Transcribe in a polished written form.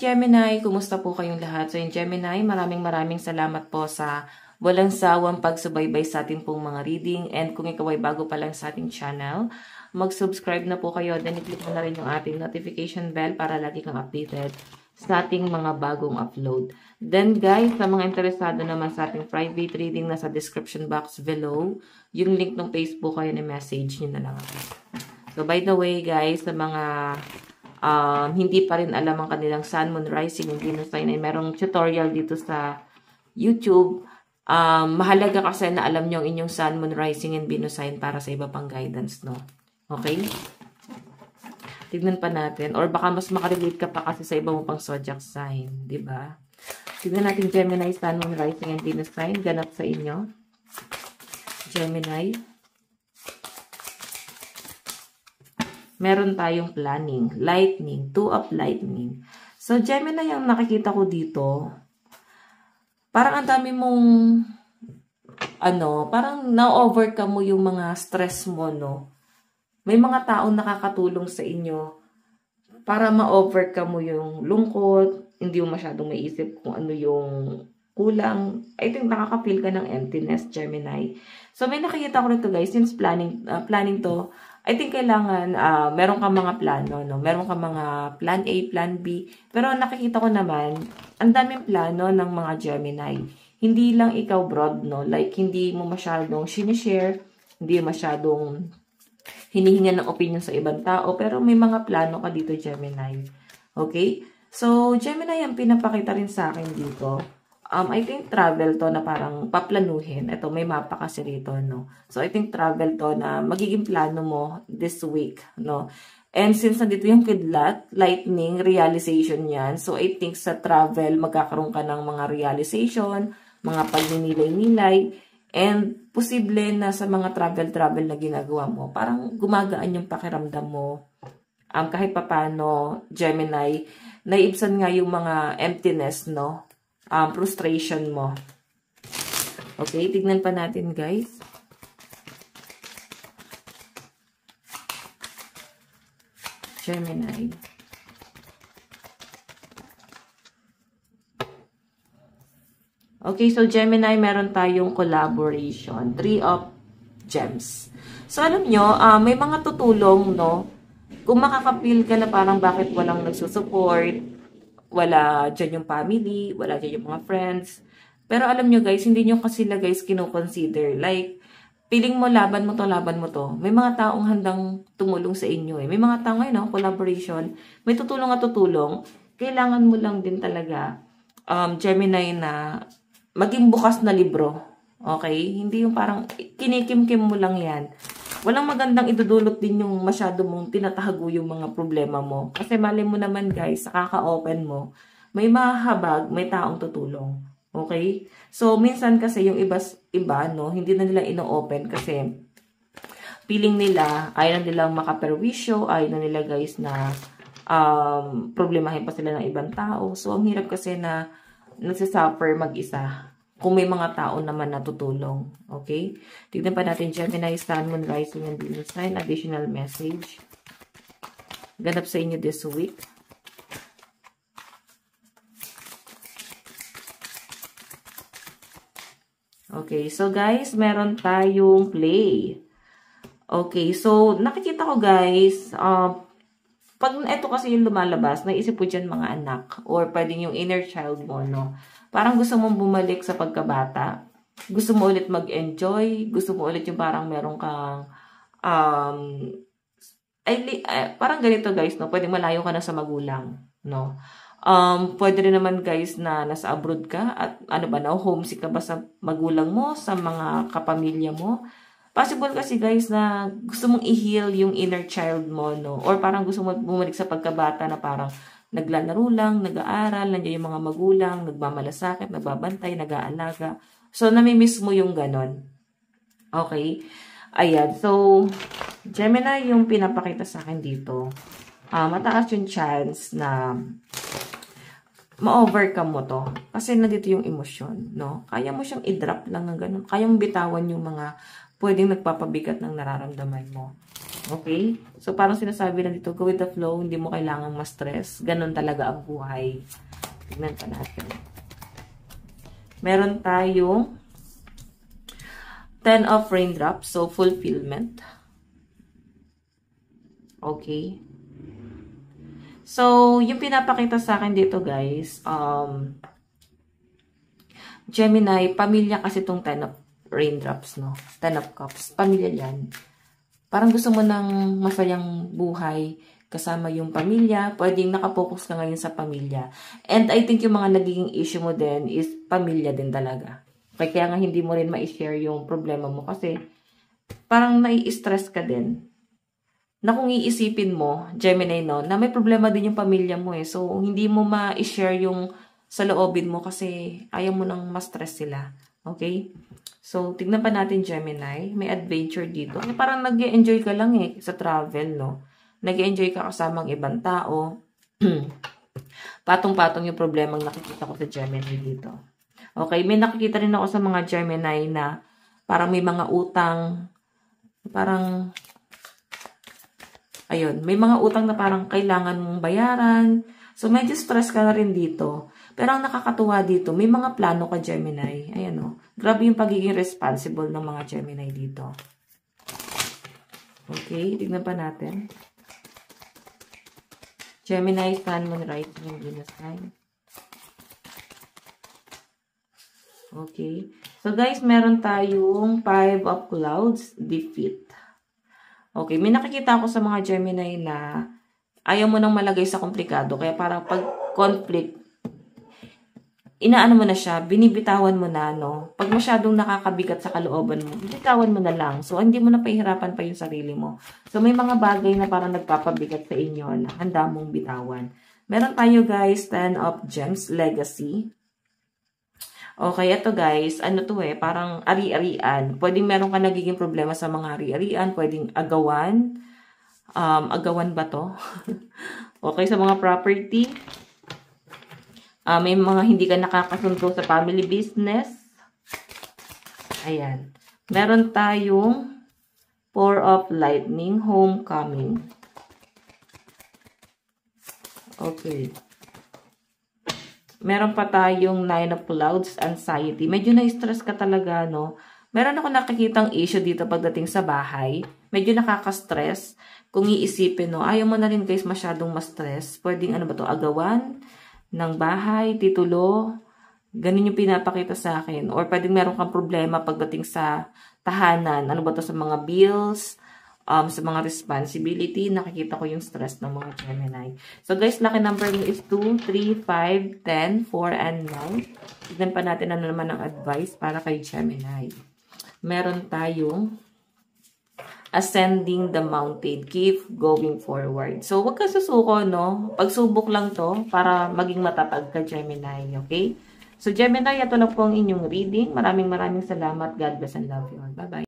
Gemini, kumusta po kayong lahat? So yung Gemini, maraming salamat po sa walang sawang pagsubaybay sa ating pong mga reading. And kung ikaw ay bago pa lang sa ating channel, mag-subscribe na po kayo. Then i-click mo na rin yung ating notification bell para lagi kang updated sa ating mga bagong upload. Then guys, sa mga interesado naman sa ating private reading, nasa description box below, yung link ng Facebook kayo na message nyo na lang ako. So by the way guys, sa mga hindi pa rin alam ang kanilang Sun, Moon, Rising, and Venus sign, ay merong tutorial dito sa YouTube. Mahalaga kasi na alam nyo ang inyong Sun, Moon, Rising, and Venus sign para sa iba pang guidance, no? Okay? Tignan pa natin. Or baka mas makarelate ka pa kasi sa iba mo pang zodiac sign. Diba? Tignan natin Gemini, Sun, Moon, Rising, and Venus sign. Ganap sa inyo. Gemini. Meron tayong planning. Lightning. Two of lightning. So, Gemini yung nakikita ko dito. Parang ang dami mong parang na-overcome mo yung mga stress mo, no? May mga taong nakakatulong sa inyo para ma-overcome mo yung lungkot, hindi mo masyadong maisip kung ano yung kulang. I think nakaka-feel ka ng emptiness, Gemini. So, may nakikita ko nito guys, since planning to, I think kailangan meron kang mga plano, no? Meron kang mga plan A, plan B. Pero nakikita ko naman, ang daming plano ng mga Gemini. Hindi lang ikaw broad, no? Like, hindi mo masyadong sinishare, hindi masyadong hinihinga ng opinion sa ibang tao, pero may mga plano ka dito, Gemini. Okay? So, Gemini, ang pinapakita rin sa akin dito, I think travel to na parang paplanuhin. Ito, may mapa kasi rito, no? So, I think travel to na magiging plano mo this week, no? And since nandito yung kidlat, lightning, realization yan. So, I think sa travel, magkakaroon ka ng mga realization, mga pagninilay-nilay, and posible na sa mga travel na ginagawa mo, parang gumagaan yung pakiramdam mo. Kahit papano, Gemini, naiibsan nga yung mga emptiness, no? Frustration mo. Okay, tignan pa natin, guys. Gemini. Okay, so Gemini, meron tayong collaboration. 3 of Gems. So, alam nyo, may mga tutulong, no? Kung makakapil ka na parang bakit walang nagsusupport, wala dyan yung family, wala dyan yung mga friends. Pero alam nyo guys, hindi nyo kasi sila guys kinoconsider. Like, piling mo laban mo to. May mga taong handang tumulong sa inyo eh. May mga tao ngayon, no? Collaboration. May tutulong at tutulong. Kailangan mo lang din talaga, Gemini, na maging bukas na libro. Okay? Hindi yung parang kinikim-kim mo lang yan. Walang magandang idudulot din yung masyado mong tinatahago yung mga problema mo. Kasi mali mo naman guys, sa kaka-open mo, may mahabag, may taong tutulong. Okay? So, minsan kasi yung iba, no, hindi na nila ino-open kasi feeling nila, ayaw na nilang makaperwisyo, ayaw na nila guys na problemahin pa sila ng ibang tao. So, ang hirap kasi na nagsisuffer mag-isa kung may mga tao naman na tutulong. Okay? Tignan pa natin Gemini, Sun, Moon, Rising, and Venus sign. Additional message. Ganap sa inyo this week. Okay, so guys, meron tayong play. Okay, so nakikita ko guys, pag ito kasi yung lumalabas, naisip po dyan mga anak or pwedeng yung inner child mo, no? Parang gusto mong bumalik sa pagkabata. Gusto mo ulit mag-enjoy. Gusto mo ulit yung parang meron kang parang ganito guys, no? Pwedeng malayo ka na sa magulang, no? Pwede rin naman guys na nasa abroad ka at homesick ka ba sa magulang mo, sa mga kapamilya mo? Possible kasi guys na gusto mong i-heal yung inner child mo, no? Or parang gusto mo bumalik sa pagkabata na parang naglalaro lang, nag-aaral, nandiyan yung mga magulang, nagmamalasakit, nagbabantay, nag-aalaga. So, namimiss mo yung ganon. Okay? Ayan. So, Gemini yung pinapakita sa akin dito. Mataas yung chance na ma-overcome mo to. Kasi nandito yung emosyon, no? Kaya mo siyang i-drop lang ng ganon. Kaya mo bitawan yung mga pwedeng nagpapabigat ng nararamdaman mo. Okay? So, parang sinasabi na dito, go with the flow, hindi mo kailangang ma-stress. Ganon talaga ang buhay. Tignan pa natin. Meron tayong 10 of raindrops, so fulfillment. Okay. So, yung pinapakita sa akin dito, guys, Gemini, pamilya kasi itong 10 of raindrops, no? 10 of cups. Pamilya yan. Parang gusto mo ng masayang buhay kasama yung pamilya. Pwedeng nakapokus ka ngayon sa pamilya. And I think yung mga nagiging issue mo din is pamilya din talaga. Kaya nga hindi mo rin ma-share yung problema mo kasi parang nai-stress ka din. Na kung iisipin mo, Gemini, no, na may problema din yung pamilya mo eh. So, hindi mo ma-share yung sa loobin mo kasi ayaw mo nang ma-stress sila. Okay? So, tignan pa natin, Gemini. May adventure dito. Ay, parang nag-enjoy ka lang eh sa travel, no? Nag-enjoy ka kasamang ibang tao. Patong-patong yung problemang nakikita ko sa Gemini dito. Okay, may nakikita rin ako sa mga Gemini na parang may mga utang, parang, ayun, may mga utang na parang kailangan mong bayaran. So, medyo stress ka na rin dito. Pero ang nakakatuwa dito, may mga plano ka, Gemini. Ayan o. Grabe yung pagiging responsible ng mga Gemini dito. Okay, tignan pa natin. Gemini, Sun, Moon, Rising, Venus sign. Okay. So, guys, meron tayong 5 of Clouds, Defeat. Okay, may nakikita ako sa mga Gemini na ayaw mo nang malagay sa komplikado. Kaya parang pag conflict, inaano mo na siya, binibitawan mo na, no? Pag masyadong nakakabigat sa kalooban mo, bitawan mo na lang. So, hindi mo na pahihirapan pa yung sarili mo. So, may mga bagay na parang nagpapabigat sa inyo na handa mong bitawan. Meron tayo, guys, 10 of Gems, Legacy. Okay, ito guys, ano to eh, parang ari-arian. Pwedeng meron ka nagiging problema sa mga ari-arian, pwedeng agawan. Agawan ba to? Okay, sa mga property. May mga hindi ka nakakasundo sa family business. Ayan. Meron tayong 4 of Lightning, Homecoming. Okay. Meron pa tayong 9 of Clouds, Anxiety. Medyo na-stress ka talaga, no? Meron ako nakikitang issue dito pagdating sa bahay. Medyo nakaka-stress. Kung iisipin, no? Ayaw mo na rin guys masyadong ma-stress. Pwedeng ano ba to, agawan ng bahay, titulo. Ganun yung pinapakita sa akin. Or pwedeng meron kang problema pagdating sa tahanan. Ano ba to, sa mga bills, sa mga responsibility, nakikita ko yung stress ng mga Gemini. So guys, lucky number nyo is 2, 3, 5, 10, 4, and 9. Tignan pa natin ano naman ang advice para kay Gemini. Meron tayong ascending the mountain, keep going forward. So wag ka susuko, no? Pagsubok lang to para maging matatag ka, Gemini, okay? So Gemini, ito lang po ang inyong reading. Maraming salamat. God bless and love you all. Bye-bye.